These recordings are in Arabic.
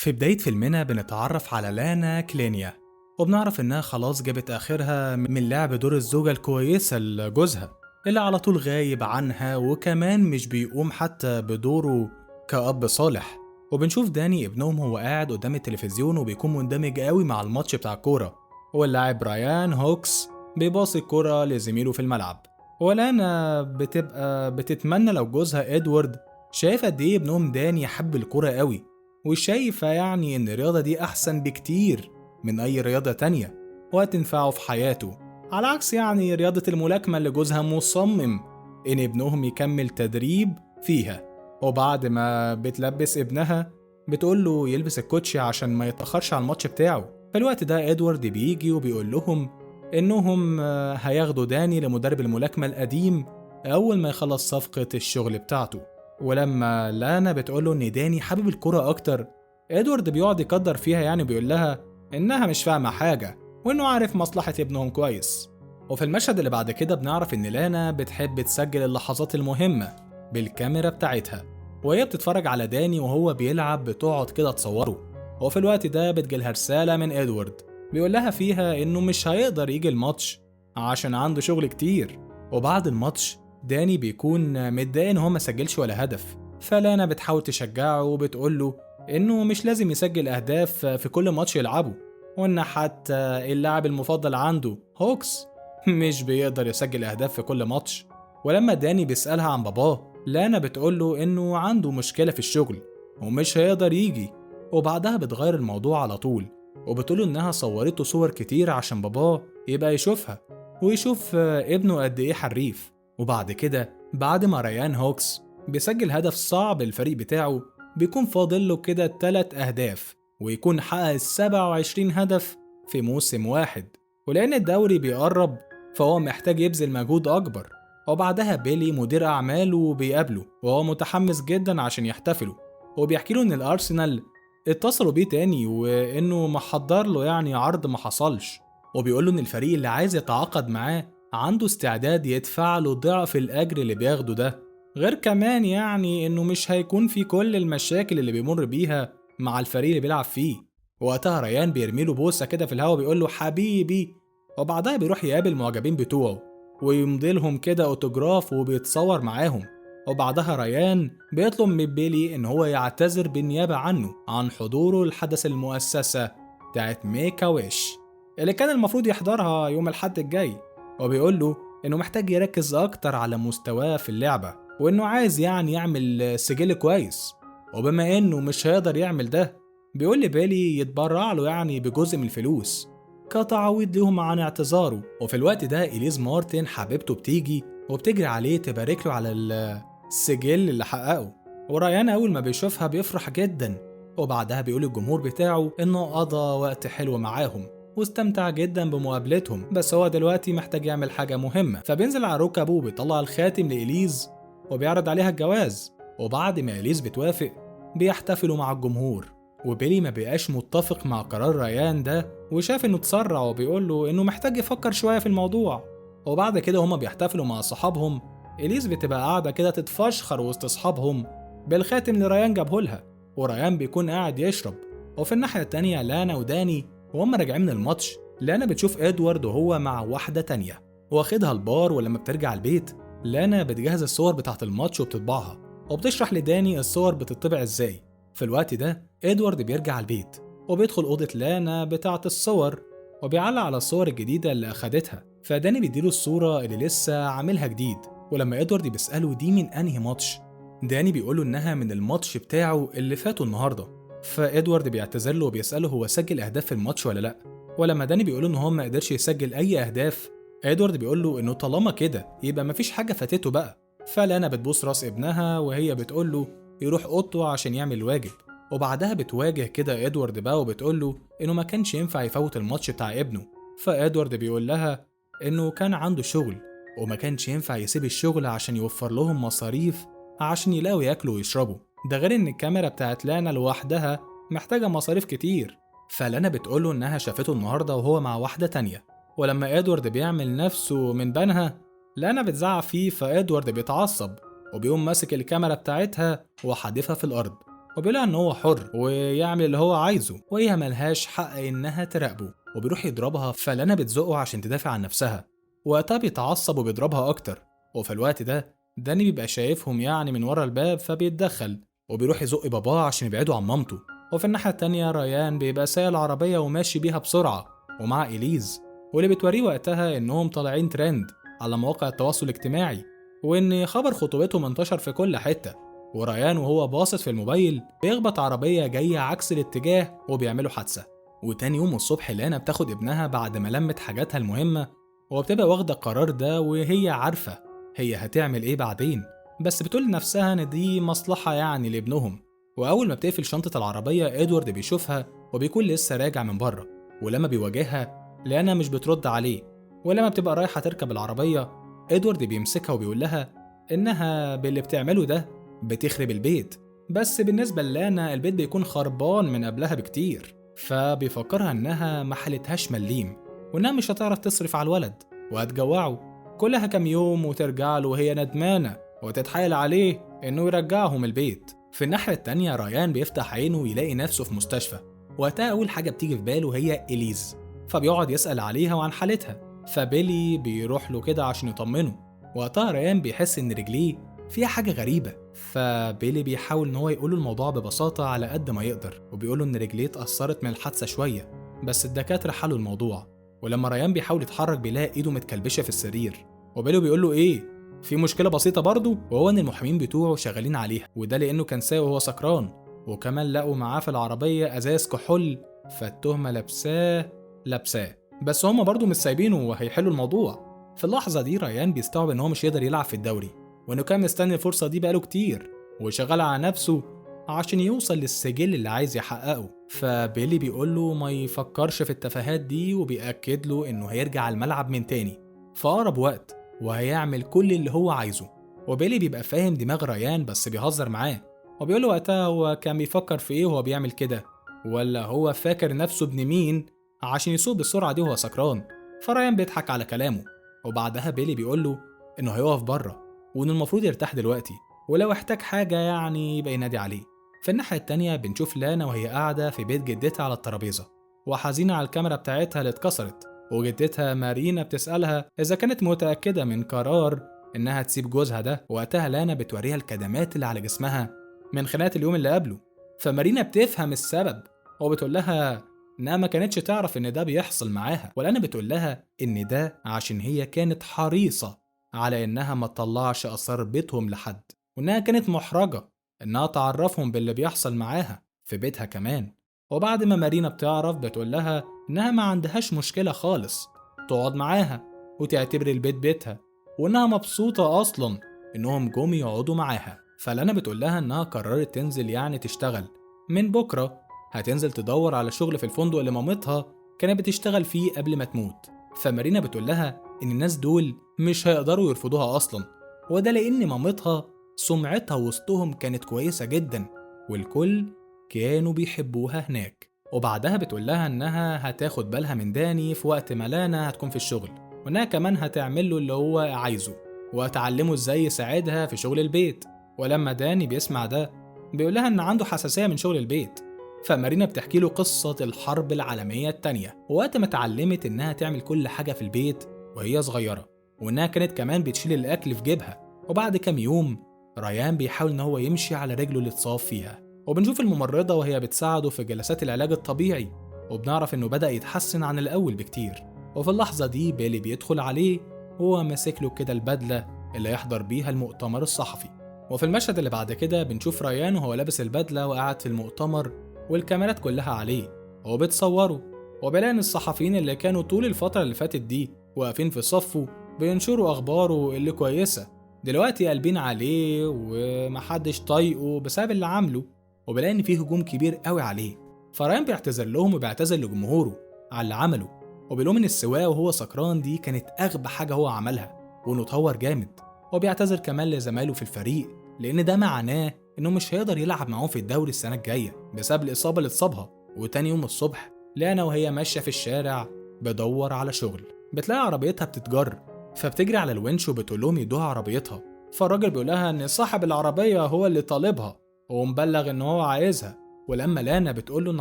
في بداية فيلمنا بنتعرف على لانا كلينيا، وبنعرف إنها خلاص جابت آخرها من لعب دور الزوجة الكويسة لجوزها اللي على طول غايب عنها، وكمان مش بيقوم حتى بدوره كأب صالح. وبنشوف داني ابنهم هو قاعد قدام التلفزيون وبيكون مندمج قوي مع الماتش بتاع الكورة، واللاعب رايان هوكس بيباصي الكورة لزميله في الملعب. ولانا بتبقى بتتمنى لو جوزها إدوارد شايف قد إيه ابنهم داني يحب الكورة قوي، وشايفة يعني إن الرياضة دي أحسن بكتير من أي رياضة تانية وهتنفعه في حياته، على عكس يعني رياضة الملاكمة اللي جوزها مصمم إن ابنهم يكمل تدريب فيها. وبعد ما بتلبس ابنها بتقوله يلبس الكوتشي عشان ما يتأخرش على الماتش بتاعه. في الوقت ده إدوارد بيجي وبيقول لهم إنهم هياخدوا داني لمدرب الملاكمة القديم أول ما يخلص صفقة الشغل بتاعته. ولما لانا بتقوله ان داني حابب الكرة اكتر، ادوارد بيقعد يقدر فيها يعني بيقول لها انها مش فاهمة حاجة وانه عارف مصلحة ابنهم كويس. وفي المشهد اللي بعد كده بنعرف ان لانا بتحب تسجل اللحظات المهمة بالكاميرا بتاعتها، وهي بتتفرج على داني وهو بيلعب بتقعد كده تصوره. وفي الوقت ده بتجيلها رسالة من ادوارد بيقول لها فيها انه مش هيقدر يجي الماتش عشان عنده شغل كتير. وبعد الماتش داني بيكون متضايق ان هو ما سجلش ولا هدف، فلانا بتحاول تشجعه وبتقوله انه مش لازم يسجل اهداف في كل ماتش يلعبه، وان حتى اللاعب المفضل عنده هوكس مش بيقدر يسجل اهداف في كل ماتش. ولما داني بيسألها عن باباه، لانا بتقوله انه عنده مشكلة في الشغل ومش هيقدر يجي. وبعدها بتغير الموضوع على طول وبتقوله انها صورته صور كتير عشان باباه يبقى يشوفها ويشوف ابنه قد ايه حريف. وبعد كده بعد ما ريان هوكس بيسجل هدف صعب للفريق بتاعه، بيكون فاضل له كده 3 أهداف ويكون حقق 27 هدف في موسم واحد. ولأن الدوري بيقرب فهو محتاج يبذل مجهود أكبر. وبعدها بيلي مدير أعماله بيقابله وهو متحمس جدا عشان يحتفلوا، وبيحكي له إن الأرسنال اتصلوا بيه تاني وإنه محضر له يعني عرض ما حصلش، وبيقول له إن الفريق اللي عايز يتعاقد معاه عنده استعداد يدفع له ضعف الأجر اللي بياخده ده، غير كمان يعني إنه مش هيكون في كل المشاكل اللي بيمر بيها مع الفريق اللي بيلعب فيه. وقتها ريان بيرميله بوسة كده في الهوا بيقول له حبيبي، وبعدها بيروح يقابل المعجبين بتوعه ويمضي لهم كده اوتوجراف وبيتصور معاهم. وبعدها ريان بيطلب من بيلي إن هو يعتذر بالنيابة عنه عن حضوره لحدث المؤسسة بتاعت ميكا ويش اللي كان المفروض يحضرها يوم الأحد الجاي، وبيقول له إنه محتاج يركز أكتر على مستواه في اللعبة وإنه عايز يعني يعمل سجل كويس. وبما إنه مش هيقدر يعمل ده، بيقول لبيلي يتبرع له يعني بجزء من الفلوس كتعويض لهم عن اعتذاره. وفي الوقت ده إليز مارتن حبيبته بتيجي وبتجري عليه تبارك له على السجل اللي حققه، وريان أول ما بيشوفها بيفرح جدا. وبعدها بيقول الجمهور بتاعه إنه قضى وقت حلو معاهم واستمتع جدا بمقابلتهم، بس هو دلوقتي محتاج يعمل حاجة مهمة. فبينزل على ركبه وبيطلع الخاتم لإليز وبيعرض عليها الجواز. وبعد ما إليز بتوافق بيحتفلوا مع الجمهور، وبيلي ما بيبقاش متفق مع قرار ريان ده وشاف انه اتسرع وبيقول له انه محتاج يفكر شوية في الموضوع. وبعد كده هما بيحتفلوا مع صحابهم، إليز بتبقى قاعدة كده تتفشخر وسط صحابهم بالخاتم اللي ريان جابهولها، وريان بيكون قاعد يشرب. وفي الناحية التانية لانا وداني وهم راجعين من الماتش، لانا بتشوف ادوارد وهو مع واحدة تانية واخدها البار. ولما بترجع البيت لانا بتجهز الصور بتاعة الماتش وبتطبعها وبتشرح لداني الصور بتطبع ازاي. في الوقت ده ادوارد بيرجع البيت وبيدخل أوضة لانا بتاعة الصور وبيعلق على الصور الجديدة اللي أخدتها. فداني بيديله الصورة اللي لسه عاملها جديد، ولما ادوارد بيسأله دي من أنهي ماتش، داني بيقوله إنها من الماتش بتاعه اللي فاته النهاردة. فادوارد بيعتذر له وبيسأله هو سجل أهداف في الماتش ولا لأ. ولما داني بيقوله إن هو ما قدرش يسجل أي أهداف، ادوارد بيقوله إنه طالما كده يبقى مفيش حاجة فاتته بقى. فلانا بتبوس راس ابنها وهي بتقوله يروح أوضته عشان يعمل الواجب. وبعدها بتواجه كده ادوارد بقى وبتقوله إنه ما كانش ينفع يفوت الماتش بتاع ابنه. فادوارد بيقول لها إنه كان عنده شغل وما كانش ينفع يسيب الشغل عشان يوفر لهم مصاريف عشان يلاقوا ياكلوا ويشربوا، ده غير ان الكاميرا بتاعت لانا لوحدها محتاجة مصاريف كتير. فلانا بتقوله انها شافته النهاردة وهو مع واحدة تانية، ولما ادوارد بيعمل نفسه من بنها لانا بتزعق فيه، فادوارد بيتعصب وبيقوم ماسك الكاميرا بتاعتها وحادفها في الارض وبيقولها ان هو حر ويعمل اللي هو عايزه وهي ملهاش حق انها تراقبه، وبيروح يضربها فلانا بتزقه عشان تدافع عن نفسها. وقتها بيتعصب وبيضربها اكتر، وفي الوقت ده داني بيبقى شايفهم يعني من ورا الباب فبيتدخل وبيروح يزق باباه عشان يبعدوا عن مامته. وفي الناحية التانية ريان بيبقى سايق العربية وماشي بيها بسرعة ومع إليز، واللي بتوريه وقتها إنهم طالعين ترند على مواقع التواصل الاجتماعي، وإن خبر خطوبتهم انتشر في كل حتة. وريان وهو باصص في الموبايل بيخبط عربية جاية عكس الاتجاه وبيعملوا حادثة. وتاني يوم الصبح لانا بتاخد ابنها بعد ما لمت حاجاتها المهمة، وبتبقى واخدة القرار ده وهي عارفة هي هتعمل ايه بعدين، بس بتقول لنفسها ان دي مصلحة يعني لابنهم. واول ما بتقفل شنطة العربية ادوارد بيشوفها وبيكون لسه راجع من بره، ولما بيواجهها لانا مش بترد عليه. ولما بتبقى رايحة تركب العربية ادوارد بيمسكها وبيقول لها انها باللي بتعمله ده بتخرب البيت، بس بالنسبة للانا البيت بيكون خربان من قبلها بكتير. فبيفكرها انها ما حلتهاش مليم، وانها مش هتعرف تصرف على الولد وهتجوعه كلها كام يوم وترجع له وهي ندمانة وتتحايل عليه انه يرجعهم البيت. في الناحية التانية ريان بيفتح عينه ويلاقي نفسه في مستشفى. وقتها أول حاجة بتيجي في باله هي إليز، فبيقعد يسأل عليها وعن حالتها، فبيلي بيروح له كده عشان يطمنه. وقتها ريان بيحس إن رجليه فيها حاجة غريبة، فبيلي بيحاول إن هو يقوله الموضوع ببساطة على قد ما يقدر، وبيقوله إن رجليه اتأثرت من الحادثة شوية، بس الدكاترة حلوا الموضوع. ولما ريان بيحاول يتحرك بيلاقي إيده متكلبشة في السرير، وبيلي بيقول له إيه؟ في مشكلة بسيطة برضه، وهو إن المحامين بتوعه شغالين عليها، وده لأنه كان سايق وهو سكران، وكمان لقوا معاه في العربية أزاز كحول، فالتهمة لابساه، بس هما برضه مش سايبينه وهيحلوا الموضوع. في اللحظة دي ريان بيستوعب إن هو مش يقدر يلعب في الدوري، وإنه كان مستني الفرصة دي بقاله كتير وشغال على نفسه عشان يوصل للسجل اللي عايز يحققه. فبيلي بيقول له ما يفكرش في التفاهات دي، وبيأكد له إنه هيرجع الملعب من تاني في أقرب وقت وهيعمل كل اللي هو عايزه. وبيلي بيبقى فاهم دماغ ريان بس بيهزر معاه، وبيقول له وقتها هو كان بيفكر في ايه وهو بيعمل كده، ولا هو فاكر نفسه ابن مين عشان يسوق بالسرعة دي وهو سكران. فريان بيضحك على كلامه، وبعدها بيلي بيقول له انه هيقف بره وانه المفروض يرتاح دلوقتي، ولو احتاج حاجة يعني يبقى ينادي عليه. في الناحية التانية بنشوف لانا وهي قاعدة في بيت جدتها على الترابيزة وحزينة على الكاميرا بتاعتها اللي اتكسرت، وجدتها مارينا بتسألها إذا كانت متأكدة من قرار إنها تسيب جوزها ده. وقتها لانا بتوريها الكدمات اللي على جسمها من خناقة اليوم اللي قبله، فمارينا بتفهم السبب وبتقول لها إنها ما كانتش تعرف إن ده بيحصل معاها، ولانا بتقول لها إن ده عشان هي كانت حريصة على إنها ما تطلعش أسرار بيتهم لحد، وإنها كانت محرجة إنها تعرفهم باللي بيحصل معاها في بيتها كمان. وبعد ما مارينا بتعرف بتقول لها إنها ما عندهاش مشكلة خالص تقعد معاها وتعتبر البيت بيتها، وإنها مبسوطة أصلا إنهم جم يقعدوا معاها. فلانا بتقول لها إنها قررت تنزل يعني تشتغل من بكرة، هتنزل تدور على شغل في الفندق اللي مامتها كانت بتشتغل فيه قبل ما تموت. فمارينا بتقول لها إن الناس دول مش هيقدروا يرفضوها أصلا، وده لأن مامتها سمعتها وسطهم كانت كويسة جدا والكل كانوا بيحبوها هناك. وبعدها بتقول لها إنها هتاخد بالها من داني في وقت ما لانا هتكون في الشغل، وإنها كمان هتعمل له اللي هو عايزه وهتعلمه إزاي يساعدها في شغل البيت. ولما داني بيسمع ده بيقول لها إن عنده حساسية من شغل البيت. فمارينا بتحكي له قصة الحرب العالمية التانية، ووقت ما اتعلمت إنها تعمل كل حاجة في البيت وهي صغيرة، وإنها كانت كمان بتشيل الأكل في جيبها. وبعد كام يوم ريان بيحاول إن هو يمشي على رجله اللي اتصاب فيها، وبنشوف الممرضة وهي بتساعده في جلسات العلاج الطبيعي، وبنعرف إنه بدأ يتحسن عن الأول بكتير. وفي اللحظة دي بيلي بيدخل عليه وهو ماسك له كده البدلة اللي يحضر بيها المؤتمر الصحفي. وفي المشهد اللي بعد كده بنشوف ريان وهو لابس البدلة وقاعد في المؤتمر والكاميرات كلها عليه وهو بتصوره، وبيلاقي إن الصحفيين اللي كانوا طول الفترة اللي فاتت دي واقفين في صفه بينشروا أخباره اللي كويسة دلوقتي قلبين عليه ومحدش طايقه بسبب اللي عامله، وبيلاقي إن فيه هجوم كبير قوي عليه. فريان بيعتذر لهم وبيعتذر لجمهوره على اللي عمله، وبيقول إن السواقة وهو سكران دي كانت أغبى حاجة هو عملها وإنه اتهور جامد. وبيعتذر كمان لزمايله في الفريق لأن ده معناه إنه مش هيقدر يلعب معاهم في الدوري السنة الجاية بسبب الإصابة اللي اتصابها. وتاني يوم الصبح لانا وهي ماشية في الشارع بدور على شغل بتلاقي عربيتها بتتجر، فبتجري على الونش وبتقول لهم يدوها عربيتها. فالراجل بيقول لها إن صاحب العربية هو اللي طالبها ومبلغ إن هو عايزها. ولما لانا بتقوله إن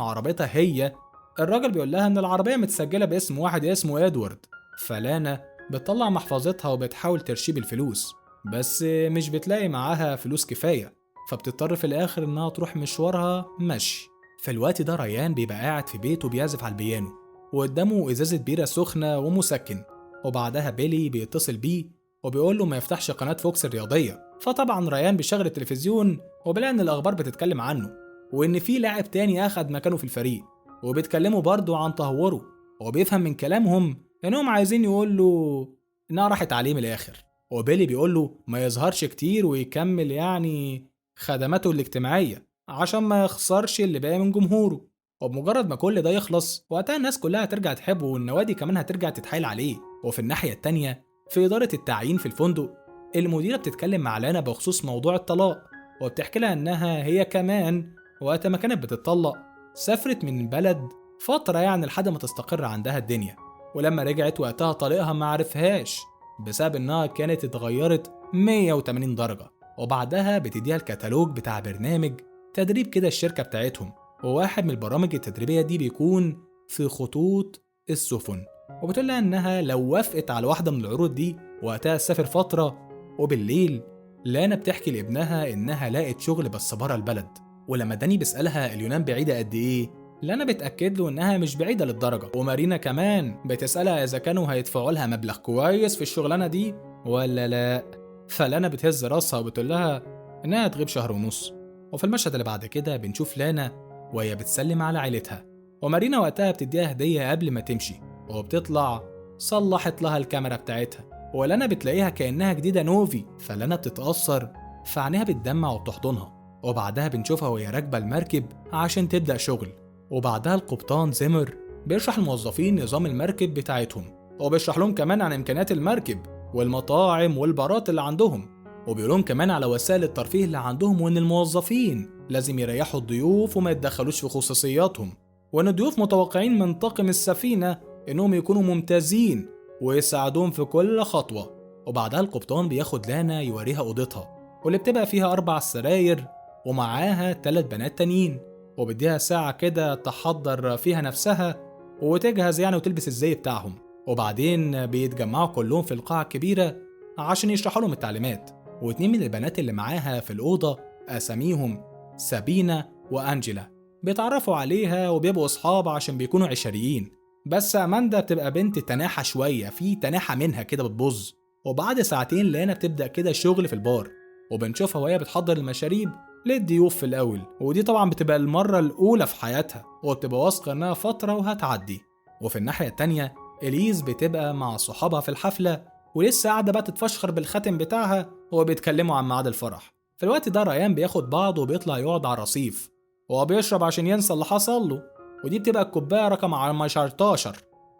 عربيتها هي، الراجل بيقول لها إن العربية متسجلة باسم واحد اسمه إدوارد. فلانا بتطلع محفظتها وبتحاول ترشيب الفلوس، بس مش بتلاقي معاها فلوس كفاية، فبتضطر في الآخر إنها تروح مشوارها مشي. في الوقت ده ريان بيبقى قاعد في بيته بيعزف على البيانو، وقدامه إزازة بيرة سخنة ومسكن. وبعدها بيلي بيتصل بيه وبيقول له ما يفتحش قناة فوكس الرياضية. فطبعا ريان بيشغل التلفزيون وبيلاقي إن الأخبار بتتكلم عنه، وإن في لاعب تاني أخد مكانه في الفريق، وبيتكلموا برضه عن تهوره. وبيفهم من كلامهم إنهم عايزين يقول له إنها راحت عليه من الآخر. وبيلي بيقول له ما يظهرش كتير ويكمل يعني خدماته الاجتماعية عشان ما يخسرش اللي باقي من جمهوره. وبمجرد ما كل ده يخلص وقتها الناس كلها هترجع تحبه، والنوادي كمان هترجع تتحايل عليه. وفي الناحية التانية في إدارة التعيين في الفندق، المديرة بتتكلم مع لانا بخصوص موضوع الطلاق، وبتحكي لها إنها هي كمان وقت ما كانت بتطلق سافرت من البلد فترة يعني لحد ما تستقر عندها الدنيا. ولما رجعت وقتها طليقها ما عرفهاش بسبب إنها كانت اتغيرت 180 درجة. وبعدها بتديها الكتالوج بتاع برنامج تدريب كده الشركة بتاعتهم، وواحد من البرامج التدريبية دي بيكون في خطوط السفن. وبتقول لها إنها لو وافقت على واحدة من العروض دي وقتها تسافر فترة. وبالليل لانا بتحكي لابنها إنها لقت شغل بس برا البلد. ولما داني بيسألها اليونان بعيدة قد إيه، لانا بتأكد له إنها مش بعيدة للدرجة. ومارينا كمان بتسألها إذا كانوا هيدفعوا لها مبلغ كويس في الشغلانة دي ولا لا. فلانا بتهز راسها وبتقول لها إنها هتغيب شهر ونص. وفي المشهد اللي بعد كده بنشوف لانا وهي بتسلم على عيلتها، ومارينا وقتها بتديها هدية قبل ما تمشي، وبتطلع صلحت لها الكاميرا بتاعتها. ولانا بتلاقيها كأنها جديدة نوفي، فلانا بتتأثر فعينيها بتدمع وبتحضنها. وبعدها بنشوفها وهي راكبة المركب عشان تبدأ شغل. وبعدها القبطان زيمر بيشرح الموظفين نظام المركب بتاعتهم، وبيشرح لهم كمان عن إمكانيات المركب والمطاعم والبارات اللي عندهم، وبيقولهم كمان على وسائل الترفيه اللي عندهم، وإن الموظفين لازم يريحوا الضيوف وما يتدخلوش في خصوصياتهم، وإن الضيوف متوقعين من طاقم السفينة إنهم يكونوا ممتازين ويساعدوهم في كل خطوة. وبعدها القبطان بياخد لانا يوريها أوضتها، واللي بتبقى فيها 4 سراير ومعاها 3 بنات تانيين، وبديها ساعة كده تحضر فيها نفسها وتجهز يعني وتلبس الزي بتاعهم. وبعدين بيتجمعوا كلهم في القاعة الكبيرة عشان يشرحوا لهم التعليمات. واتنين من البنات اللي معاها في الأوضة أساميهم سابينا وأنجيلا، بيتعرفوا عليها وبيبقوا أصحاب عشان بيكونوا عشريين. بس أماندا بتبقى بنت تناحة شوية، في تناحة منها كده بتبظ. وبعد ساعتين لانا بتبدأ كده شغل في البار، وبنشوفها وهي بتحضر المشاريب للضيوف في الأول، ودي طبعا بتبقى المرة الأولى في حياتها، وبتبقى واثقة إنها فترة وهتعدي. وفي الناحية التانية إليز بتبقى مع صحابها في الحفلة، ولسه قاعدة بقى تتفشخر بالخاتم بتاعها وبيتكلموا عن ميعاد الفرح. في الوقت ده ريان بياخد بعضه وبيطلع يقعد على الرصيف، وهو بيشرب عشان ينسى اللي حصل له، ودي بتبقى الكوباية رقم 14.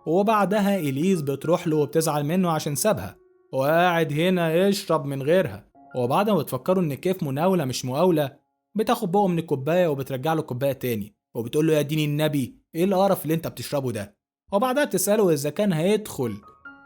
وبعدها إليز بتروح له وبتزعل منه عشان سابها وقاعد هنا يشرب من غيرها. وبعد ما بتفكروا إن كيف مناولة مش مقاولة، بتاخد بقه من الكوباية وبترجع له الكوباية تاني، وبتقول له يا دين النبي إيه القرف اللي أنت بتشربه ده. وبعدها بتسأله إذا كان هيدخل،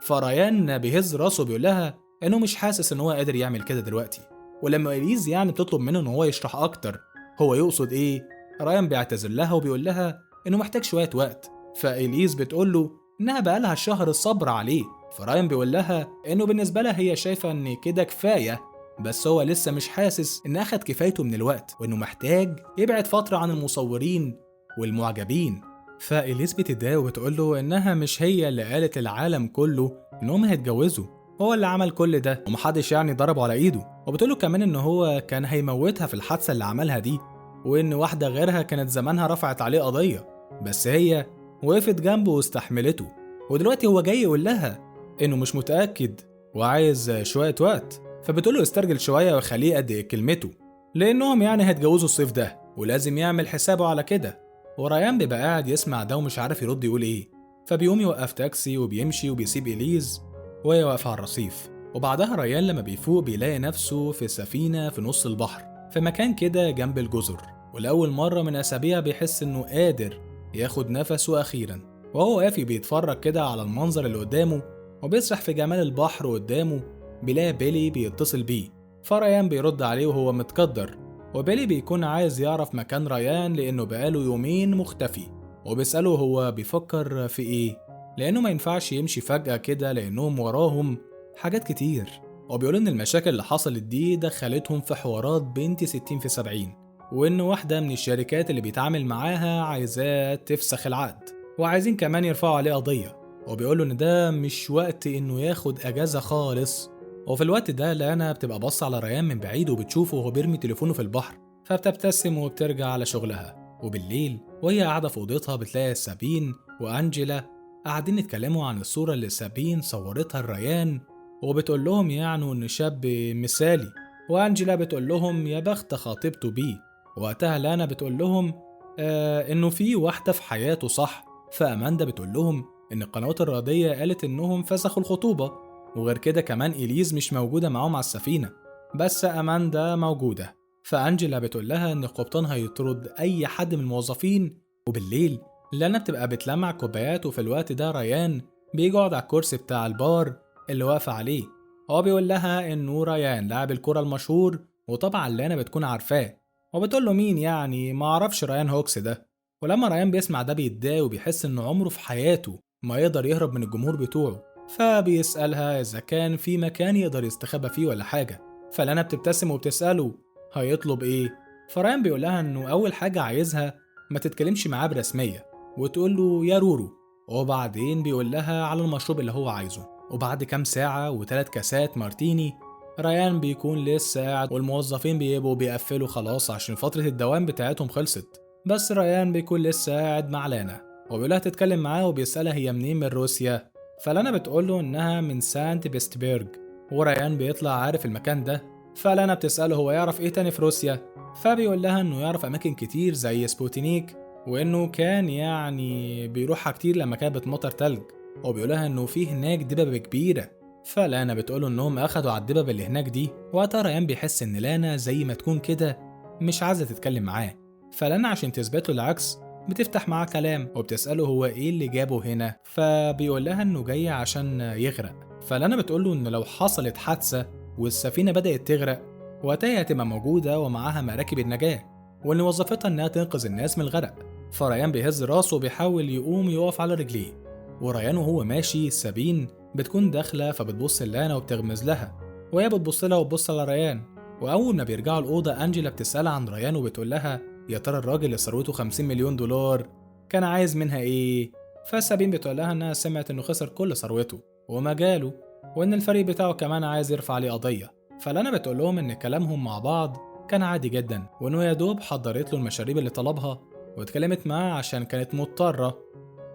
فريان بيهز راسه بيقول لها إنه مش حاسس إن هو قادر يعمل كده دلوقتي. ولما إليز يعني بتطلب منه إن هو يشرح أكتر هو يقصد إيه، ريان بيعتذر لها وبيقول لها إنه محتاج شوية وقت. فإليز بتقول له إنها بقالها شهر صبر عليه، فريان بيقول لها إنه بالنسبة لها هي شايفة إن كده كفاية، بس هو لسه مش حاسس إن أخد كفايته من الوقت، وإنه محتاج يبعد فترة عن المصورين والمعجبين. فإليز بتتضايق وبتقول له إنها مش هي اللي قالت للعالم كله إنهم هيتجوزوا، هو اللي عمل كل ده ومحدش يعني ضربه على إيده. وبتقول له كمان إن هو كان هيموتها في الحادثة اللي عملها دي، وإن واحدة غيرها كانت زمانها رفعت عليه قضية، بس هي وقفت جنبه واستحملته. ودلوقتي هو جاي يقول لها إنه مش متأكد وعايز شوية وقت، فبتقول له استرجل شوية وخليه قد كلمته، لأنهم يعني هيتجوزوا الصيف ده ولازم يعمل حسابه على كده. وريان بيبقى قاعد يسمع ده ومش عارف يرد يقول إيه، فبيقوم يوقف تاكسي وبيمشي وبيسيب إليز وهي واقفة على الرصيف. وبعدها ريان لما بيفوق بيلاقي نفسه في سفينة في نص البحر في مكان كده جنب الجزر، ولأول مرة من أسابيع بيحس إنه قادر ياخد نفسه أخيرا. وهو واقف بيتفرج كده على المنظر اللي قدامه وبيسرح في جمال البحر قدامه، بيلاقي بيلي بيتصل بيه، فريان بيرد عليه وهو متقدر وبيلي بيكون عايز يعرف مكان ريان لأنه بقاله يومين مختفي، وبيسأله هو بيفكر في إيه، لأنه ما ينفعش يمشي فجأة كده لأنهم وراهم حاجات كتير. وبيقول إن المشاكل اللي حصلت دي دخلتهم في حوارات بنت 60 في 70، وإن واحدة من الشركات اللي بيتعامل معاها عايزاه تفسخ العقد، وعايزين كمان يرفعوا عليه قضية. وبيقوله إن ده مش وقت إنه ياخد أجازة خالص. وفي الوقت ده لانا بتبقى باصة على ريان من بعيد وبتشوفه وهو بيرمي تليفونه في البحر، فبتبتسم وبترجع على شغلها. وبالليل وهي قاعدة في أوضتها بتلاقي سابين وأنجيلا قاعدين يتكلموا عن الصورة اللي سابين صورتها لريان، وبتقول لهم يعني إن شاب مثالي، وأنجيلا بتقول لهم يا بخت خاطبته بيه. وقتها لانا بتقول لهم إنه في واحدة في حياته صح. فأماندا بتقول لهم إن القنوات الرياضية قالت إنهم فسخوا الخطوبة، وغير كده كمان إليز مش موجودة معاهم على السفينة، بس أماندا موجودة. فأنجيلا بتقول لها إن القبطان هيطرد أي حد من الموظفين. وبالليل لانا بتبقى بتلمع كوبايات، وفي الوقت ده ريان بيجي يقعد على الكرسي بتاع البار اللي واقفة عليه. هو بيقول لها إنه ريان لاعب الكرة المشهور، وطبعا لانا بتكون عارفاه، وبتقول له مين يعني، ما اعرفش ريان هوكس ده. ولما ريان بيسمع ده بيتضايق وبيحس إنه عمره في حياته ما يقدر يهرب من الجمهور بتوعه، فبيسألها إذا كان في مكان يقدر يستخبى فيه ولا حاجة. فلانا بتبتسم وبتسأله هيطلب إيه. فريان بيقولها إنه أول حاجة عايزها ما تتكلمش معاه برسمية، وتقول له يا رورو. وبعدين بيقول لها على المشروب اللي هو عايزه. وبعد كام ساعة و3 كاسات مارتيني، ريان بيكون لسه قاعد والموظفين بيبقوا بيقفلوا خلاص عشان فترة الدوام بتاعتهم خلصت، بس ريان بيكون لسه قاعد مع لانا وبيقولها تتكلم معاه، وبيسألها هي منين من روسيا. فلانا بتقوله إنها من سانت بيستبرج، وريان بيطلع عارف المكان ده. فلانا بتسأله هو يعرف إيه تاني في روسيا، فبيقول لها إنه يعرف أماكن كتير زي سبوتينيك، وإنه كان يعني بيروحها كتير لما كانت بتمطر تلج. وبيقول لها إنه في هناك دببة كبيرة. فلانا بتقوله إنهم أخدوا على الدببة اللي هناك دي. وقتها ريان بيحس إن لانا زي ما تكون كده مش عايزة تتكلم معاه. فلانا عشان تثبت له العكس بتفتح معاه كلام وبتسأله هو إيه اللي جابه هنا، فبيقول لها إنه جاي عشان يغرق. فلانا بتقوله إن لو حصلت حادثة والسفينة بدأت تغرق، وقتها هتبقى موجودة ومعاها مراكب النجاة، وإن وظيفتها إنها تنقذ الناس من الغرق. فريان بيهز راسه وبيحاول يقف على رجليه. وريان وهو ماشي سابين بتكون داخلة، فبتبص لانا وبتغمز لها، وهي بتبص لها وبتبص على ريان. وأول ما بيرجعوا الأوضة أنجيلا بتسألها عن ريان وبتقول لها يا ترى الراجل اللي ثروته 50 مليون دولار كان عايز منها إيه؟ فسابين بتقول لها إنها سمعت إنه خسر كل ثروته ومجاله، وإن الفريق بتاعه كمان عايز يرفع عليه قضية. فلانا بتقول لهم إن كلامهم مع بعض كان عادي جدا، وإنه يا دوب حضرت له المشاريب اللي طلبها واتكلمت معاه عشان كانت مضطرة.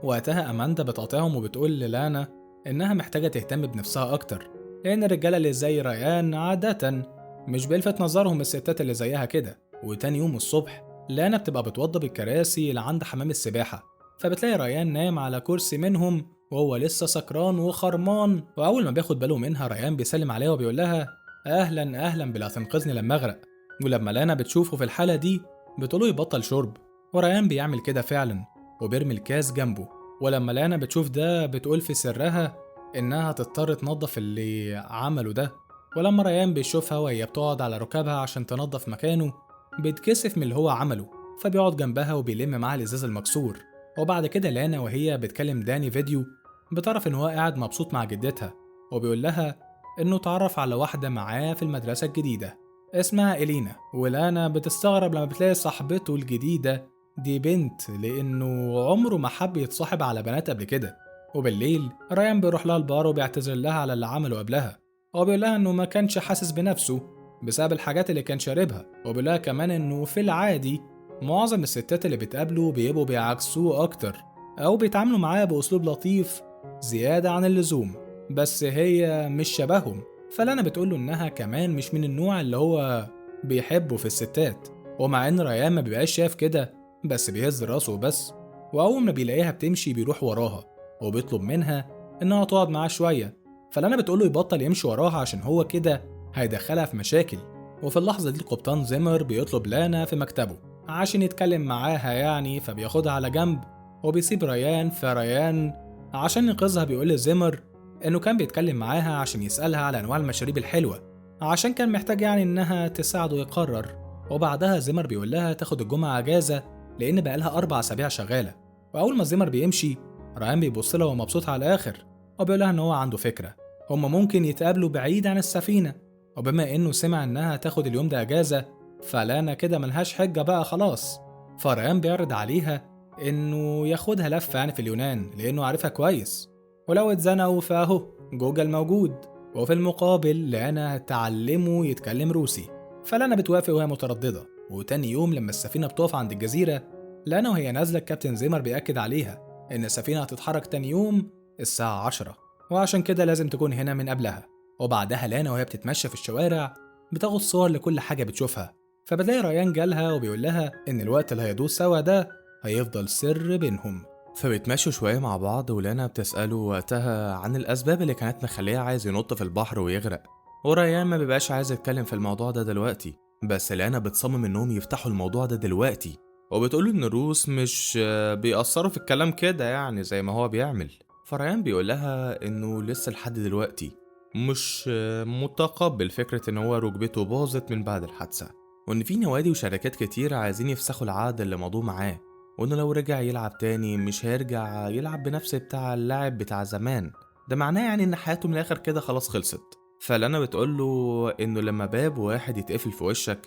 وقتها أماندا بتقاطعهم وبتقول للانا إنها محتاجة تهتم بنفسها أكتر، لأن الرجالة اللي زي ريان عادة مش بيلفت نظرهم الستات اللي زيها كده. وتاني يوم الصبح لانا بتبقى بتوضب الكراسي اللي عند حمام السباحة، فبتلاقي ريان نايم على كرسي منهم وهو لسه سكران وخرمان. وأول ما بياخد باله منها ريان بيسلم عليها وبيقول لها أهلا أهلا بلا تنقذني لما أغرق. ولما لانا بتشوفه في الحالة دي بتقوله يبطل شرب، وريان بيعمل كده فعلا وبيرمي الكاس جنبه. ولما لانا بتشوف ده بتقول في سرها إنها تضطر تنظف اللي عمله ده. ولما ريان بيشوفها وهي بتقعد على ركابها عشان تنظف مكانه بيتكسف من اللي هو عمله، فبيقعد جنبها وبيلم معاها الإزاز المكسور. وبعد كده لانا وهي بتكلم داني فيديو بتعرف إن هو قاعد مبسوط مع جدتها، وبيقول لها إنه اتعرف على واحدة معاه في المدرسة الجديدة اسمها إلينا. ولانا بتستغرب لما بتلاقي صاحبته الجديدة دي بنت، لأنه عمره ما حب يتصاحب على بنات قبل كده. وبالليل ريان بيروح لها البار وبيعتذر لها على اللي عمله قبلها، وبيقول لها إنه ما كانش حاسس بنفسه بسبب الحاجات اللي كان شاربها. وبيقول لها كمان إنه في العادي معظم الستات اللي بتقابله بيبقوا بيعكسوه أكتر أو بيتعاملوا معاه بأسلوب لطيف زيادة عن اللزوم، بس هي مش شبههم. فلانا بتقوله إنها كمان مش من النوع اللي هو بيحبه في الستات، ومع إن ريان ما بيبقاش شايف كده بس بيهز راسه وبس. وأول ما بيلاقيها بتمشي بيروح وراها وبيطلب منها إنها تقعد معاه شوية. فلانا بتقوله يبطل يمشي وراها عشان هو كده هيدخلها في مشاكل. وفي اللحظة دي القبطان زيمر بيطلب لانا في مكتبه عشان يتكلم معاها يعني، فبياخدها على جنب وبيسيب ريان. فريان عشان ينقذها بيقول لزيمر إنه كان بيتكلم معاها عشان يسألها على أنواع المشاريب الحلوة، عشان كان محتاج يعني إنها تساعده يقرر. وبعدها زمر بيقول لها تاخد الجمعة أجازة لأن بقالها 4 أسابيع شغالة. وأول ما زمر بيمشي ريان بيبص لها ومبسوط على الآخر، وبيقول لها إن هو عنده فكرة، هما ممكن يتقابلوا بعيد عن السفينة. وبما إنه سمع إنها تاخد اليوم ده أجازة فلانا كده ملهاش حجة بقى خلاص. فريان بيعرض عليها إنه ياخدها لفة يعني في اليونان لأنه عارفها كويس، ولو اتزنقوا فأهو جوجل موجود. وفي المقابل لانا هتعلمه يتكلم روسي. فلانا بتوافق وهي مترددة. وتاني يوم لما السفينة بتقف عند الجزيرة، لانا وهي نازلة الكابتن زيمر بيأكد عليها إن السفينة هتتحرك تاني يوم الساعة 10، وعشان كده لازم تكون هنا من قبلها. وبعدها لانا وهي بتتمشى في الشوارع بتاخد صور لكل حاجة بتشوفها. فبتلاقي ريان جالها وبيقول لها إن الوقت اللي هيدوس سوا ده هيفضل سر بينهم. فبيتمشوا شوية مع بعض، ولانا بتسأله وقتها عن الأسباب اللي كانت مخليه عايز ينط في البحر ويغرق، وريان ما بيبقاش عايز يتكلم في الموضوع ده دلوقتي. بس لانا بتصمم إنهم يفتحوا الموضوع ده دلوقتي، وبتقوله إن الروس مش بيأثروا في الكلام كده يعني زي ما هو بيعمل. فريان بيقول لها إنه لسه لحد دلوقتي مش متقبل فكرة إن هو ركبته باظت من بعد الحادثة، وإن في نوادي وشركات كتير عايزين يفسخوا العقد اللي مضوه معاه، وإنه لو رجع يلعب تاني مش هيرجع يلعب بنفس بتاع اللاعب بتاع زمان. ده معناه يعني إن حياته من الآخر كده خلاص خلصت. فلانا بتقوله إنه لما باب واحد يتقفل في وشك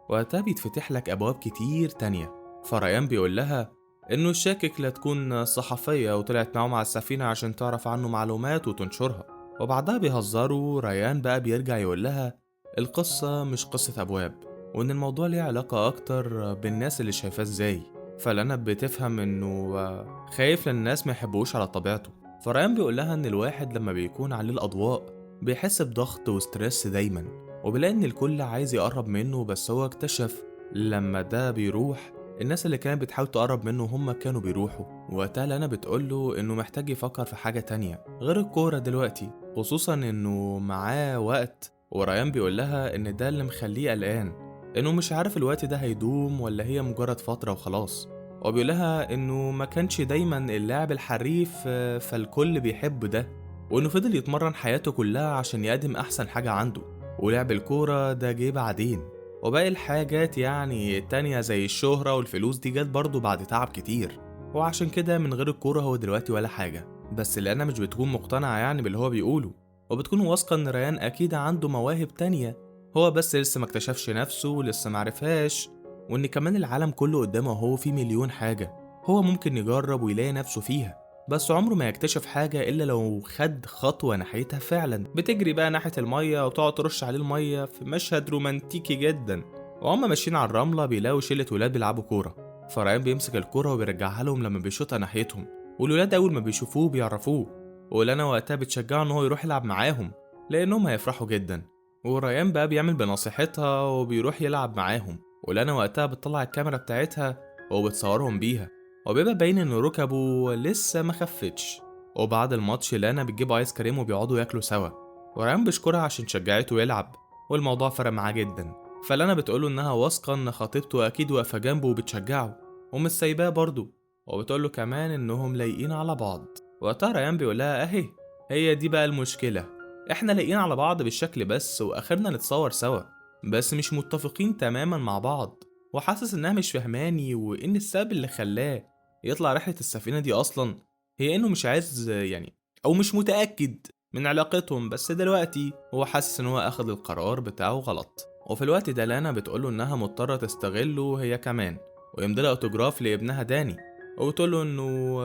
وقتها بيتفتح لك أبواب كتير تانية. فريان بيقول لها إنه الشاكك لا تكون صحفية وطلعت معاهم على السفينة عشان تعرف عنه معلومات وتنشرها. وبعدها بيهزروا. ريان بقى بيرجع يقول لها القصة مش قصة أبواب، وإن الموضوع ليه علاقة أكتر بالناس اللي شايفاه إزاي. فلانا بتفهم إنه خايف لأن الناس ما يحبوش على طبيعته. فريان بيقول لها إن الواحد لما بيكون عليه الأضواء بيحس بضغط وستريس دايما، وبيلاقي إن الكل عايز يقرب منه، بس هو اكتشف لما ده بيروح الناس اللي كانت بتحاول تقرب منه هم كانوا بيروحوا. وقتها لانا بتقوله إنه محتاج يفكر في حاجة تانية غير الكورة دلوقتي، خصوصا إنه معاه وقت. وريان بيقول لها إن ده اللي مخليه قلقان، إنه مش عارف الوقت ده هيدوم ولا هي مجرد فترة وخلاص. وبيقول لها إنه ما كانش دايما اللاعب الحريف فالكل بيحب ده، وإنه فضل يتمرن حياته كلها عشان يقدم أحسن حاجة عنده، ولعب الكورة ده جه بعدين، وباقي الحاجات يعني التانية زي الشهرة والفلوس دي جت برضه بعد تعب كتير. وعشان كده من غير الكورة هو دلوقتي ولا حاجة. بس لأنا مش بتكون مقتنعة يعني باللي هو بيقوله، وبتكون واثقة إن ريان أكيد عنده مواهب تانية هو بس لسه ما اكتشفش نفسه ولسه معرفهاش، وإن كمان العالم كله قدامه هو فيه مليون حاجة هو ممكن يجرب ويلاقي نفسه فيها، بس عمره ما يكتشف حاجة إلا لو خد خطوة ناحيتها فعلا. بتجري بقى ناحية المية وتقعد ترش عليه المية في مشهد رومانتيكي جدا، وهم ماشيين على الرملة بيلاقوا شلة ولاد بيلعبوا كورة. فريان بيمسك الكورة وبيرجعها لهم لما بيشوطها ناحيتهم، والولاد أول ما بيشوفوه بيعرفوه، ولانا وقتها بتشجعه إن هو يروح يلعب معاهم لأنهم هيفرحوا جدا. وريان بقى بيعمل بنصيحتها وبيروح يلعب معاهم، ولانا وقتها بتطلع الكاميرا بتاعتها وبتصورهم بيها، وبيبقى باين إن ركبه لسه ما خفتش. وبعد الماتش لانا بتجيب آيس كريم وبيقعدوا ياكلوا سوا، وريان بيشكرها عشان شجعته يلعب والموضوع فرق معاه جدا. فلانا بتقوله إنها واثقة إن خطيبته أكيد واقفة جنبه وبتشجعه ومش سايباه برضه، وبتقوله كمان إنهم لايقين على بعض. وقتها ريان بيقولها أهي هي دي بقى المشكلة، إحنا لايقين على بعض بالشكل بس وآخرنا نتصور سوا، بس مش متفقين تماما مع بعض. وحاسس إنها مش فهماني، وإن السبب اللي خلاه يطلع رحلة السفينة دي أصلا هي إنه مش عايز يعني أو مش متأكد من علاقتهم، بس دلوقتي هو حاسس إن هو أخد القرار بتاعه غلط. وفي الوقت ده لانا بتقوله إنها مضطرة تستغله هي كمان ويمضيلها أوتوجراف لابنها داني، وبتقوله إنه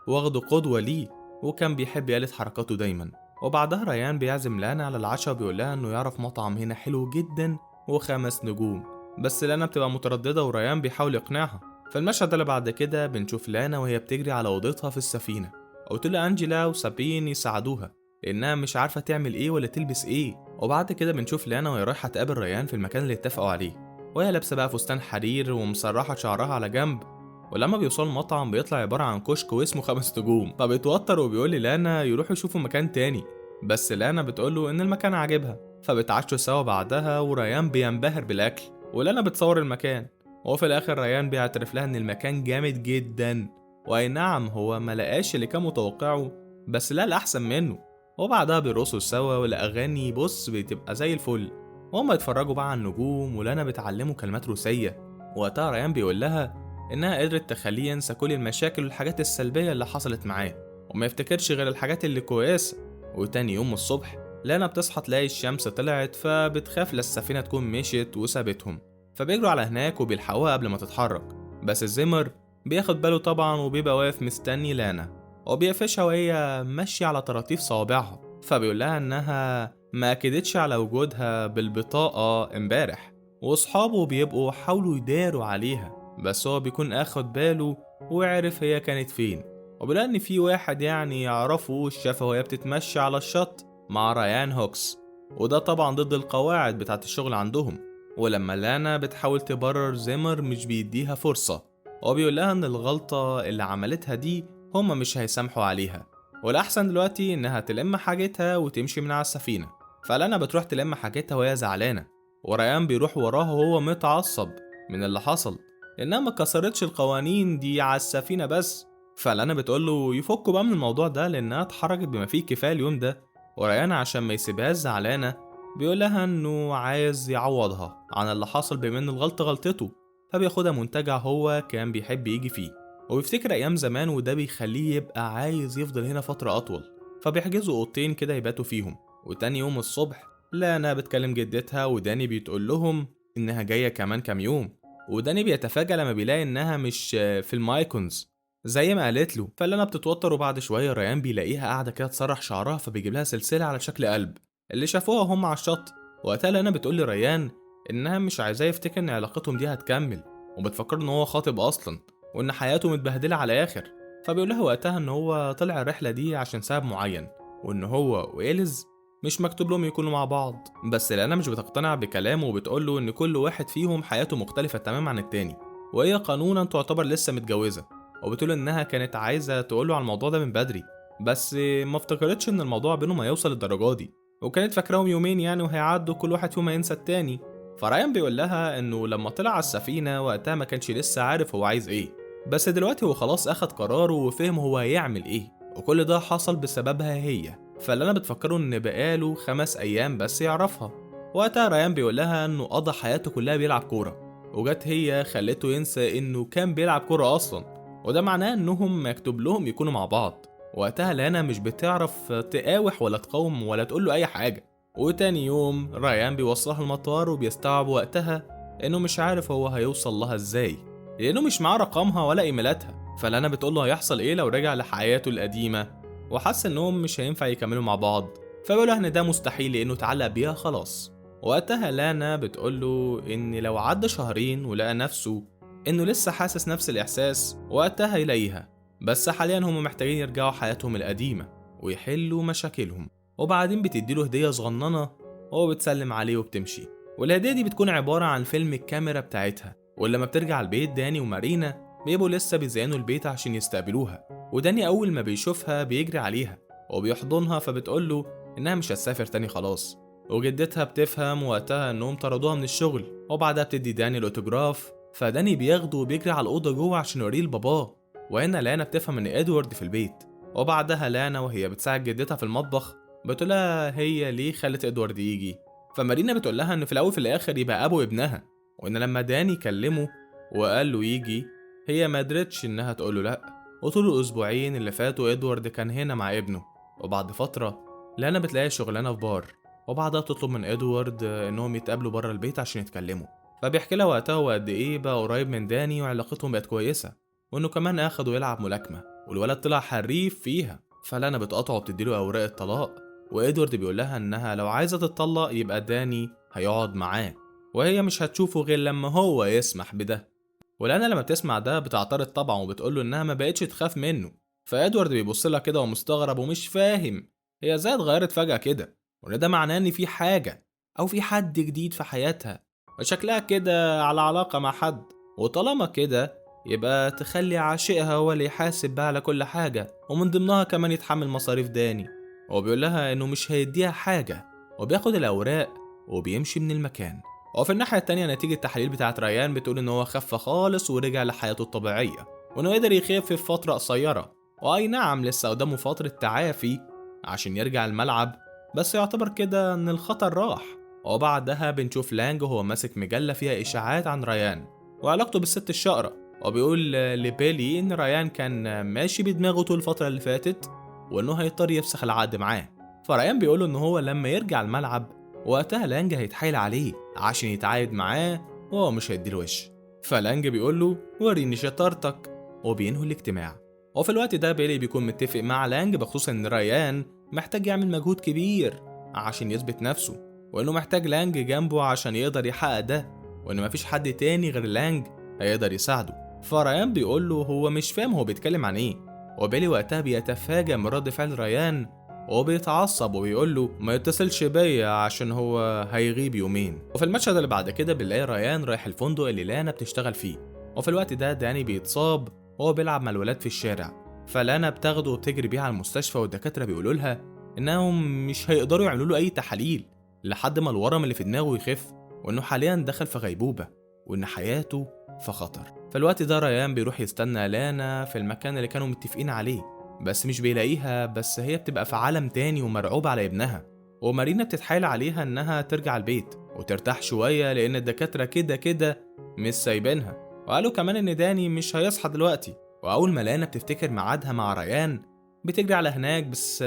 واخده قدوة ليه وكان بيحب يقلد حركاته دايما. وبعدها ريان بيعزم لانا على العشاء وبيقولها إنه يعرف مطعم هنا حلو جدا و5 نجوم، بس لانا بتبقى مترددة وريان بيحاول يقنعها. في المشهد اللي بعد كده بنشوف لانا وهي بتجري على أوضتها في السفينة، وتقول أنجيلا وسابين يساعدوها لأنها مش عارفة تعمل إيه ولا تلبس إيه. وبعد كده بنشوف لانا وهي رايحة تقابل ريان في المكان اللي اتفقوا عليه، وهي لابسة بقى فستان حرير ومسرحة شعرها على جنب. ولما بيوصلوا المطعم بيطلع عبارة عن كشك واسمه 5 نجوم، فبيتوتر وبيقول لانا يروحوا يشوفوا مكان تاني، بس لانا بتقوله إن المكان عاجبها. فبتعشوا سوا بعدها، وريان بينبهر بالأكل ولانا بتصور المكان. وفي الآخر ريان بيعترف لها إن المكان جامد جدا، وأي نعم هو ملقاش اللي كان متوقعه بس لا الأحسن منه. وبعدها بيرقصوا سوا والأغاني بتبقى زي الفل، وهم يتفرجوا بقى على النجوم ولانا بتعلمه كلمات روسية. وقتها ريان بيقول لها إنها قدرت تخليه ينسى كل المشاكل والحاجات السلبية اللي حصلت معاه وما يفتكرش غير الحاجات اللي كويسة. وتاني يوم الصبح لانا بتصحى تلاقي الشمس طلعت، فبتخاف للسفينة تكون مشيت وسابتهم، فبيجروا على هناك وبيلحقوها قبل ما تتحرك. بس الزمر بياخد باله طبعا وبيبقى واقف مستني لانا وبيقفشها وهي ماشية على طراطيف صوابعها، فبيقول لها إنها ما أكدتش على وجودها بالبطاقة امبارح، وأصحابه بيبقوا حاولوا يداروا عليها بس هو بيكون أخد باله وعرف هي كانت فين. وبيلاقي إن في واحد يعني يعرفه شافها وهي بتتمشى على الشط مع ريان هوكس، وده طبعا ضد القواعد بتاعت الشغل عندهم. ولما لانا بتحاول تبرر زمر مش بيديها فرصة، هو بيقول لها إن الغلطة اللي عملتها دي هما مش هيسامحوا عليها، والأحسن دلوقتي إنها تلم حاجتها وتمشي من على السفينة. فلانا بتروح تلم حاجتها وهي زعلانة، وريان بيروح وراها وهو متعصب من اللي حصل لأنها ما كسرتش القوانين دي على السفينة بس. فلانا بتقوله يفكوا بقى من الموضوع ده لأنها اتحركت بما فيه الكفاية اليوم ده. وريان عشان ما يسيبهاش زعلانة بيقول لها إنه عايز يعوضها عن اللي حصل بما إن الغلطة غلطته، فبياخدها منتجع هو كان بيحب يجي فيه وبيفتكر أيام زمان، وده بيخليه يبقى عايز يفضل هنا فترة أطول. فبيحجزوا أوضتين كده يباتوا فيهم. وتاني يوم الصبح لانا بتكلم جدتها وداني بيتقول لهم إنها جاية كمان كام يوم، وداني بيتفاجأ لما بيلاقي إنها مش في المايكونز زي ما قالت له. فلانا بتتوتر، وبعد شوية ريان بيلاقيها قاعدة كده تسرح شعرها، فبيجيب لها سلسلة على شكل قلب اللي شافوها هم على الشط. وقتها لانا بتقول لريان إنها مش عايزاه يفتكر إن علاقتهم دي هتكمل، وبتفكر إن هو خاطب أصلا وإن حياته متبهدلة على آخر. فبيقول لها وقتها إن هو طلع الرحلة دي عشان سبب معين، وإن هو وإيليز مش مكتوب لهم يكونوا مع بعض. بس لانا مش بتقتنع بكلامه وبتقول له إن كل واحد فيهم حياته مختلفة تماما عن التاني، وهي قانونا تعتبر لسه متجوزة. وبتقول إنها كانت عايزة تقوله على الموضوع ده من بدري، بس ما افتكرتش إن الموضوع بينهم هيوصل للدرجة دي، وكانت فاكراهم يومين يعني وهيعدوا كل واحد فيهم هينسى التاني. فريان بيقول لها إنه لما طلع على السفينة وقتها ما كانش لسه عارف هو عايز إيه، بس دلوقتي هو خلاص أخد قراره وفهم هو هيعمل إيه، وكل ده حصل بسببها هي. فاللي أنا بتفكره إن بقاله 5 أيام بس يعرفها. وقتها ريان بيقول لها إنه قضى حياته كلها بيلعب كورة، وجت هي خلته ينسى إنه كان بيلعب كورة أصلا، وده معناه إنهم مكتوب لهم يكونوا مع بعض. وقتها لانا مش بتعرف تقاوح ولا تقاوم ولا تقول له أي حاجة. وتاني يوم ريان بيوصلها المطار وبيستوعب وقتها إنه مش عارف هو هيوصل لها إزاي، لأنه مش معاه رقمها ولا إيميلاتها. فلانا بتقول له هيحصل إيه لو رجع لحياته القديمة، وحس إنهم مش هينفع يكملوا مع بعض، فبيقول إن ده مستحيل لأنه اتعلق بيها خلاص. وقتها لانا بتقول له إن لو عدى شهرين ولقى نفسه إنه لسه حاسس نفس الإحساس وقتها يلاقيها، بس حاليا هم محتاجين يرجعوا حياتهم القديمة ويحلوا مشاكلهم. وبعدين بتديله هدية صغننة وهو بتسلم عليه وبتمشي، والهدية دي بتكون عبارة عن فيلم الكاميرا بتاعتها. ولما بترجع البيت داني ومارينا بيبقوا لسه بيزينوا البيت عشان يستقبلوها، وداني أول ما بيشوفها بيجري عليها وبيحضنها، فبتقوله إنها مش هتسافر تاني خلاص. وجدتها بتفهم وقتها إنهم طردوها من الشغل، وبعدها بتدي داني الأوتوجراف، فداني بياخده وبيجري على الأوضة جوه عشان يوريه لباباه. وهنا لانا بتفهم إن إدوارد في البيت. وبعدها لانا وهي بتساعد جدتها في المطبخ بتقولها هي ليه خلت إدوارد يجي، فمارينا بتقولها إن في الأول في الآخر يبقى أبو ابنها، وإن لما داني كلمه وقال له يجي هي ما قدرتش إنها تقوله لأ. وطول الأسبوعين اللي فاتوا إدوارد كان هنا مع ابنه. وبعد فترة لانا بتلاقي شغلانة في بار، وبعدها تطلب من إدوارد إنهم يتقابلوا بره البيت عشان يتكلموا. فبيحكي لها وقتها وقد إيه بقى قريب من داني وعلاقتهم بقت كويسة، وإنه كمان أخده يلعب ملاكمة والولد طلع حريف فيها. فلانا بتقاطعه وبتديله أوراق الطلاق، وإدوارد بيقول لها إنها لو عايزة تتطلق يبقى داني هيقعد معاه وهي مش هتشوفه غير لما هو يسمح بده. ولانا لما بتسمع ده بتعترض طبعا وبتقوله إنها ما بقتش تخاف منه. فإدوارد بيبص لها كده ومستغرب ومش فاهم هي ازاي اتغيرت فجأة كده، وإن ده معناه إن في حاجة أو في حد جديد في حياتها وشكلها كده على علاقة مع حد، وطالما كده يبقى تخلي عاشقها هو اللي يحاسب بقى على كل حاجة، ومن ضمنها كمان يتحمل مصاريف داني. وبيقول لها إنه مش هيديها حاجة، وبياخد الأوراق وبيمشي من المكان. وفي الناحية التانية نتيجة التحاليل بتاعت ريان بتقول إن هو خف خالص ورجع لحياته الطبيعية، وإنه قدر يخف في فترة قصيرة. وأي نعم لسه قدامه فترة تعافي عشان يرجع الملعب، بس يعتبر كده إن الخطر راح. وبعدها بنشوف لانج وهو ماسك مجلة فيها إشاعات عن ريان وعلاقته بالست الشقرة، وبيقول لبيلي إن ريان كان ماشي بدماغه طول الفترة اللي فاتت وإنه هيضطر يفسخ العقد معاه. فريان بيقوله إن هو لما يرجع الملعب وقتها لانج هيتحايل عليه عشان يتعايد معاه وهو مش هيديله وش. فلانج بيقوله وريني شطارتك، وبينهوا الاجتماع. وفي الوقت ده بيلي بيكون متفق مع لانج بخصوص إن ريان محتاج يعمل مجهود كبير عشان يثبت نفسه، وإنه محتاج لانج جنبه عشان يقدر يحقق ده، وإن مفيش حد تاني غير لانج هيقدر يساعده. فريان بيقوله هو مش فاهم هو بيتكلم عن إيه، وبيلي وقتها بيتفاجأ من رد فعل ريان وبيتعصب وبيقوله ما يتصلش بيا عشان هو هيغيب يومين. وفي المشهد اللي بعد كده بنلاقي ريان رايح الفندق اللي لانا بتشتغل فيه، وفي الوقت ده داني بيتصاب وهو بيلعب مع الولاد في الشارع. فلانا بتاخده وبتجري بيه على المستشفى، والدكاترة بيقولوا لها إنهم مش هيقدروا يعملوا له أي تحاليل لحد ما الورم اللي في دماغه يخف، وإنه حاليا دخل في غيبوبة وإن حياته في خطر. في الوقت ده ريان بيروح يستنى لانا في المكان اللي كانوا متفقين عليه، بس مش بيلاقيها، بس هي بتبقى في عالم تاني ومرعوبة على ابنها. ومارينا بتتحايل عليها إنها ترجع البيت وترتاح شوية لأن الدكاترة كده كده مش سايبينها، وقالوا كمان إن داني مش هيصحى دلوقتي. وأول ما لانا بتفتكر ميعادها مع ريان بتجري على هناك، بس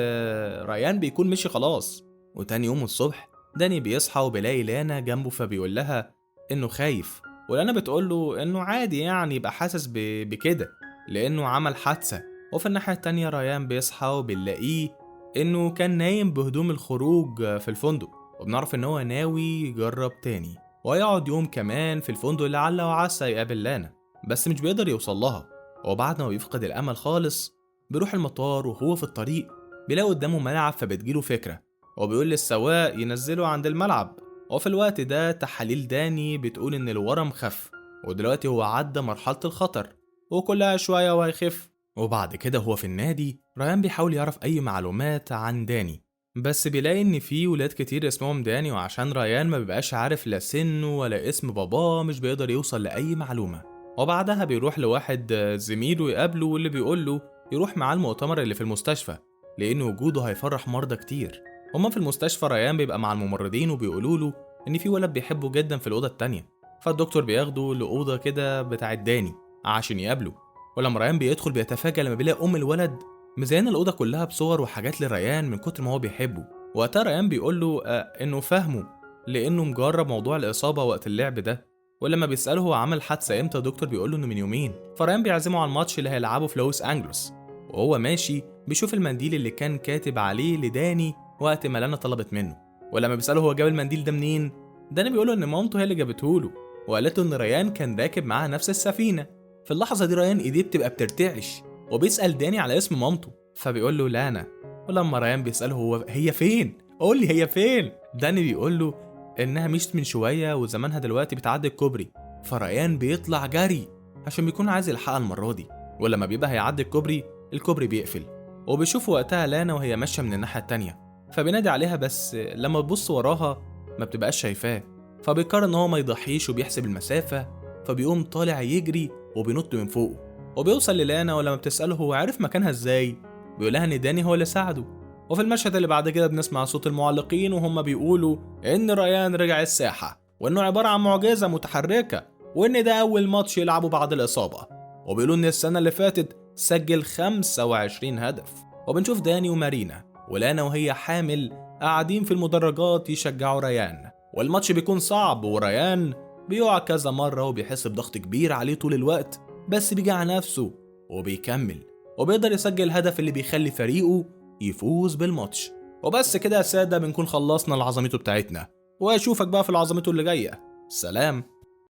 ريان بيكون مشي خلاص. وتاني يوم الصبح داني بيصحى وبيلاقي لانا جنبه، فبيقول لها إنه خايف، ولانا بتقوله إنه عادي يعني يبقى حاسس بكده لأنه عمل حادثة. وفي الناحية التانية ريان بيصحى وبنلاقيه إنه كان نايم بهدوم الخروج في الفندق، وبنعرف إن هو ناوي يجرب تاني ويقعد يوم كمان في الفندق لعل وعسى يقابل لانا، بس مش بيقدر يوصل لها. وبعد ما بيفقد الأمل خالص بيروح المطار، وهو في الطريق بيلاقي قدامه ملعب فبتجيله فكرة، وبيقول للسواق ينزله عند الملعب. وفي الوقت ده تحاليل داني بتقول إن الورم خف ودلوقتي هو عدى مرحلة الخطر وكلها شوية وهيخف. وبعد كده هو في النادي ريان بيحاول يعرف أي معلومات عن داني، بس بيلاقي إن في ولاد كتير اسمهم داني، وعشان ريان ما بيبقاش عارف لا سنه ولا اسم باباه مش بيقدر يوصل لأي معلومة. وبعدها بيروح لواحد زميله يقابله واللي بيقوله يروح معاه المؤتمر اللي في المستشفى لأن وجوده هيفرح مرضى كتير. هما في المستشفى ريان بيبقى مع الممرضين وبيقولوله إن في ولد بيحبه جدا في الأوضة التانية، فالدكتور بياخده لأوضة كده بتاعت داني عشان يقابله. ولما ريان بيدخل بيتفاجأ لما بيلاقي الولد مزينة الأوضة كلها بصور وحاجات لريان من كتر ما هو بيحبه. وقتها ريان بيقوله إنه فاهمه لأنه مجرب موضوع الإصابة وقت اللعب ده. ولما بيسأله هو عمل حادثة إمتى الدكتور بيقوله إنه من يومين. فريان بيعزمه على الماتش اللي هيلعبه في لوس أنجلوس، وهو ماشي بيشوف المنديل اللي كان كاتب عليه لداني وقت ما لانا طلبت منه. ولما بيسأله هو جاب المنديل ده منين، داني بيقوله إن مامته هي اللي جابته له وقالته إن ريان كان راكب معاها نفس السفينة. في اللحظة دي ريان إيديه بتبقى بترتعش وبيسأل داني على اسم مامته، فبيقول له لانا. ولما ريان بيسأله هي فين؟ قول لي هي فين؟ داني بيقول له إنها مشت من شوية وزمانها دلوقتي بتعدي الكوبري. فريان بيطلع جري عشان بيكون عايز يلحقها المرة دي، ولما بيبقى هيعدي الكوبري بيقفل، وبيشوف وقتها لانا وهي ماشية من الناحية التانية، فبينادي عليها بس لما تبص وراها ما بتبقاش شايفاه. فبيقرر إن هو ما يضحيش وبيحسب المسافة، فبيقوم طالع يجري وبينط من فوقه وبيوصل للانا. ولما بتسأله هو عارف مكانها ازاي بيقولها ان داني هو اللي ساعده. وفي المشهد اللي بعد كده بنسمع صوت المعلقين وهم بيقولوا ان ريان رجع الساحة وانه عبارة عن معجزة متحركة وان ده اول ماتش يلعبه بعد الاصابة، وبيقولوا ان السنة اللي فاتت سجل 25 هدف. وبنشوف داني ومارينا ولانا وهي حامل قاعدين في المدرجات يشجعوا ريان، والماتش بيكون صعب وريان بيقع كذا مرة وبيحس بضغط كبير عليه طول الوقت، بس بيجي على نفسه وبيكمل وبيقدر يسجل الهدف اللي بيخلي فريقه يفوز بالماتش. وبس كده يا سادة بنكون خلصنا العظميته بتاعتنا، واشوفك بقى في العظميته اللي جاية. سلام.